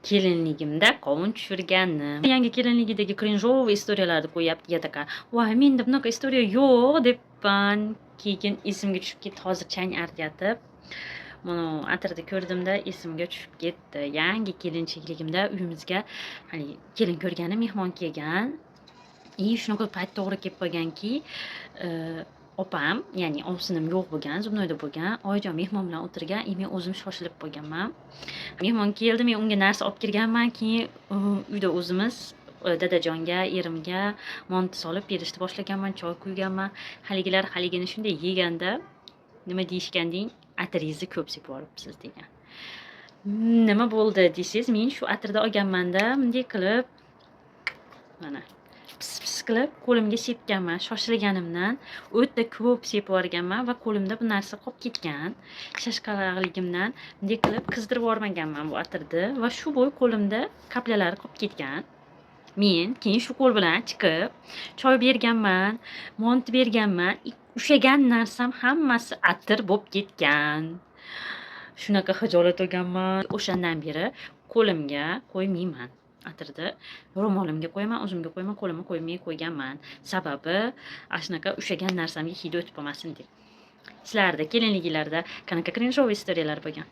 kelinligimda qovun tushirganim. Yangi kelinligidagi cringe'over istoriyalarni qo'yyapti Yataka. Voy, menda bunaqa istoriya yo'q debman. Keyin esimga tushib ketdi, hozir chang artyatib. Mana atirda ko'rdimda esimga tushib ketdi. Yangi kelinchiligimda uyimizga kelin ko'rgani mehmon kelgan. Shunaqa payt to'g'ri kelib qolganki, opam, ya'ni ovsinim yo'q bo'lgan, Zubnoyda bo'lgan. Oyijon mehmon bilan o'tirgan, men o'zim shoshilib qolganman. Mehmon keldi, men unga narsa olib kirganman. Keyin uyda o'zimiz dadajonga, erimga mont solib berishni boshlaganman, choy quyganman. Haligini shunday yeganda nima deyishgan deng, atiringizni ko'p sepib yuboribsiz degan. Nima bo'ldi desangiz, men shu atirda olganmanda bunday qilib mana pis qilib qo'limga sepganman. Shoshilganimdan o'ta ko'p sepib yuborganman va qo'limda bu narsa qolib ketgan. Shashqaloqligimdan bunday qilib qizdirib yubormaganman bu atirni va shu bo'y qo'limda kaplalari qolib ketgan. Men keyin shu qo'l bilan chiqib choy berganman, mont berganman. Ushlagan narsam hammasi atir bo'lib ketgan. Shunaqa xijolat olganman. O'shandan beri qo'limga qo'ymayman. Atirni ro'molimga qo'yaman, o'zimga qo'yaman, qo'limga qo'ymay qo'yganman. Sababi shunaqa ushlagan narsamga hidi o'tib qolmasin deb. Sizlarda kelinliklarda qanaqa cringe'over istoriyalar bo'lgan?